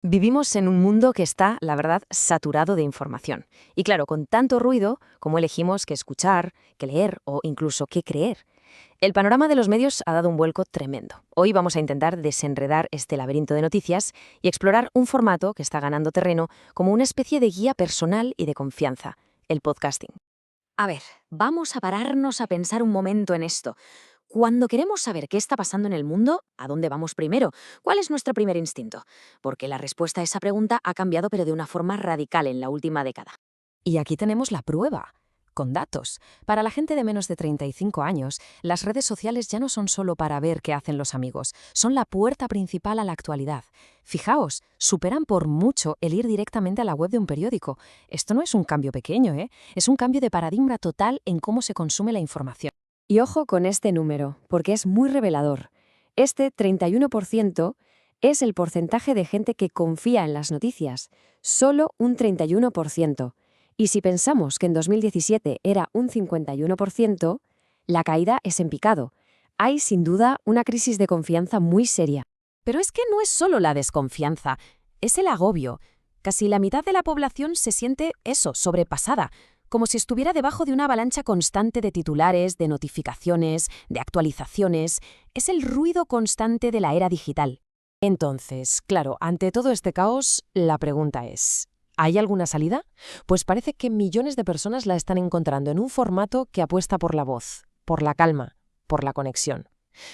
Vivimos en un mundo que está, la verdad, saturado de información. Y claro, con tanto ruido, ¿cómo elegimos qué escuchar, qué leer o incluso qué creer? El panorama de los medios ha dado un vuelco tremendo. Hoy vamos a intentar desenredar este laberinto de noticias y explorar un formato que está ganando terreno como una especie de guía personal y de confianza, el podcasting. A ver, vamos a pararnos a pensar un momento en esto. Cuando queremos saber qué está pasando en el mundo, ¿a dónde vamos primero? ¿Cuál es nuestro primer instinto? Porque la respuesta a esa pregunta ha cambiado pero de una forma radical en la última década. Y aquí tenemos la prueba, con datos. Para la gente de menos de 35 años, las redes sociales ya no son solo para ver qué hacen los amigos, son la puerta principal a la actualidad. Fijaos, superan por mucho el ir directamente a la web de un periódico. Esto no es un cambio pequeño, ¿eh? Es un cambio de paradigma total en cómo se consume la información. Y ojo con este número, porque es muy revelador. Este 31% es el porcentaje de gente que confía en las noticias, solo un 31%. Y si pensamos que en 2017 era un 51%, la caída es en picado. Hay, sin duda, una crisis de confianza muy seria. Pero es que no es solo la desconfianza, es el agobio. Casi la mitad de la población se siente sobrepasada, como si estuviera debajo de una avalancha constante de titulares, de notificaciones, de actualizaciones. Es el ruido constante de la era digital. Entonces, claro, ante todo este caos, la pregunta es, ¿hay alguna salida? Pues parece que millones de personas la están encontrando en un formato que apuesta por la voz, por la calma, por la conexión.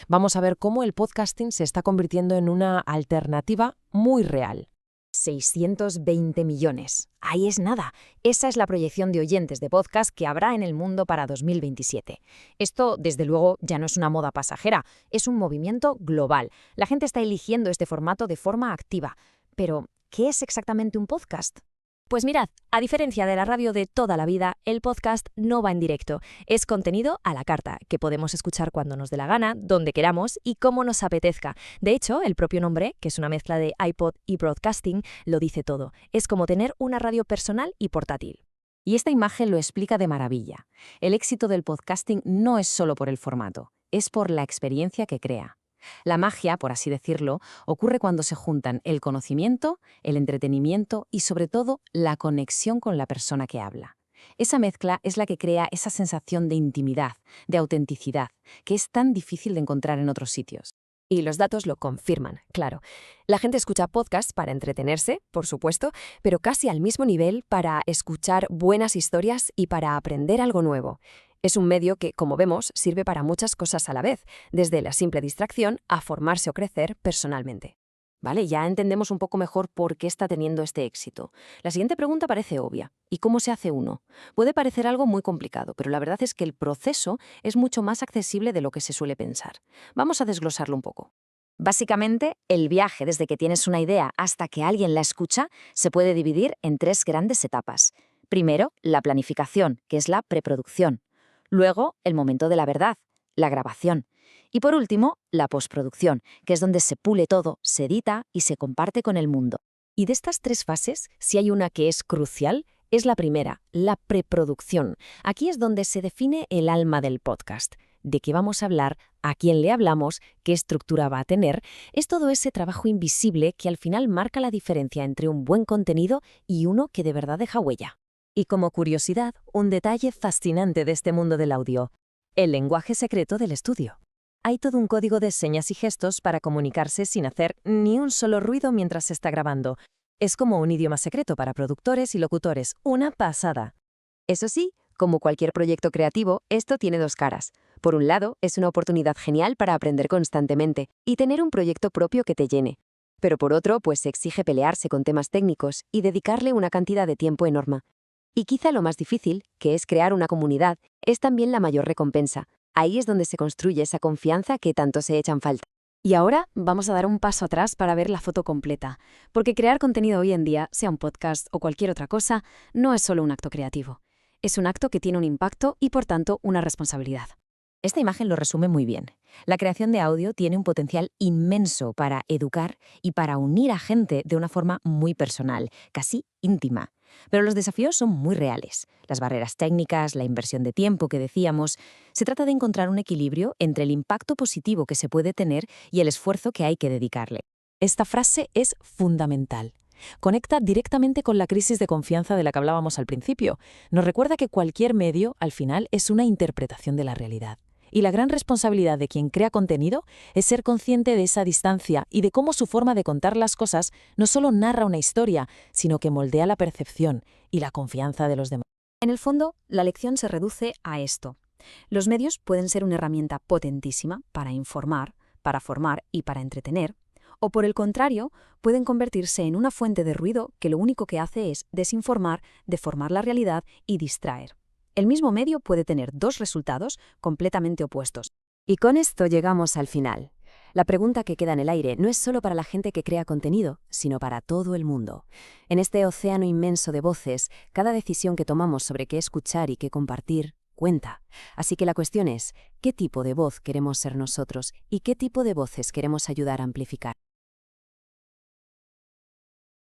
Vamos a ver cómo el podcasting se está convirtiendo en una alternativa muy real. 620 millones. Ahí es nada. Esa es la proyección de oyentes de podcast que habrá en el mundo para 2027. Esto, desde luego, ya no es una moda pasajera, es un movimiento global. La gente está eligiendo este formato de forma activa. Pero, ¿qué es exactamente un podcast? Pues mirad, a diferencia de la radio de toda la vida, el podcast no va en directo. Es contenido a la carta, que podemos escuchar cuando nos dé la gana, donde queramos y como nos apetezca. De hecho, el propio nombre, que es una mezcla de iPod y broadcasting, lo dice todo. Es como tener una radio personal y portátil. Y esta imagen lo explica de maravilla. El éxito del podcasting no es solo por el formato, es por la experiencia que crea. La magia, por así decirlo, ocurre cuando se juntan el conocimiento, el entretenimiento y, sobre todo, la conexión con la persona que habla. Esa mezcla es la que crea esa sensación de intimidad, de autenticidad, que es tan difícil de encontrar en otros sitios. Y los datos lo confirman, claro. La gente escucha podcasts para entretenerse, por supuesto, pero casi al mismo nivel para escuchar buenas historias y para aprender algo nuevo. Es un medio que, como vemos, sirve para muchas cosas a la vez, desde la simple distracción a formarse o crecer personalmente. Vale, ya entendemos un poco mejor por qué está teniendo este éxito. La siguiente pregunta parece obvia. ¿Y cómo se hace uno? Puede parecer algo muy complicado, pero la verdad es que el proceso es mucho más accesible de lo que se suele pensar. Vamos a desglosarlo un poco. Básicamente, el viaje desde que tienes una idea hasta que alguien la escucha se puede dividir en tres grandes etapas. Primero, la planificación, que es la preproducción. Luego, el momento de la verdad, la grabación. Y por último, la postproducción, que es donde se pule todo, se edita y se comparte con el mundo. Y de estas tres fases, si hay una que es crucial, es la primera, la preproducción. Aquí es donde se define el alma del podcast. De qué vamos a hablar, a quién le hablamos, qué estructura va a tener, es todo ese trabajo invisible que al final marca la diferencia entre un buen contenido y uno que de verdad deja huella. Y como curiosidad, un detalle fascinante de este mundo del audio: el lenguaje secreto del estudio. Hay todo un código de señas y gestos para comunicarse sin hacer ni un solo ruido mientras se está grabando. Es como un idioma secreto para productores y locutores. Una pasada. Eso sí, como cualquier proyecto creativo, esto tiene dos caras. Por un lado, es una oportunidad genial para aprender constantemente y tener un proyecto propio que te llene. Pero por otro, pues se exige pelearse con temas técnicos y dedicarle una cantidad de tiempo enorme. Y quizá lo más difícil, que es crear una comunidad, es también la mayor recompensa. Ahí es donde se construye esa confianza que tanto se echa en falta. Y ahora vamos a dar un paso atrás para ver la foto completa, porque crear contenido hoy en día, sea un podcast o cualquier otra cosa, no es solo un acto creativo. Es un acto que tiene un impacto y, por tanto, una responsabilidad. Esta imagen lo resume muy bien. La creación de audio tiene un potencial inmenso para educar y para unir a gente de una forma muy personal, casi íntima. Pero los desafíos son muy reales. Las barreras técnicas, la inversión de tiempo que decíamos. Se trata de encontrar un equilibrio entre el impacto positivo que se puede tener y el esfuerzo que hay que dedicarle. Esta frase es fundamental. Conecta directamente con la crisis de confianza de la que hablábamos al principio. Nos recuerda que cualquier medio, al final, es una interpretación de la realidad. Y la gran responsabilidad de quien crea contenido es ser consciente de esa distancia y de cómo su forma de contar las cosas no solo narra una historia, sino que moldea la percepción y la confianza de los demás. En el fondo, la lección se reduce a esto. Los medios pueden ser una herramienta potentísima para informar, para formar y para entretener, o por el contrario, pueden convertirse en una fuente de ruido que lo único que hace es desinformar, deformar la realidad y distraer. El mismo medio puede tener dos resultados completamente opuestos. Y con esto llegamos al final. La pregunta que queda en el aire no es solo para la gente que crea contenido, sino para todo el mundo. En este océano inmenso de voces, cada decisión que tomamos sobre qué escuchar y qué compartir cuenta. Así que la cuestión es, ¿qué tipo de voz queremos ser nosotros y qué tipo de voces queremos ayudar a amplificar?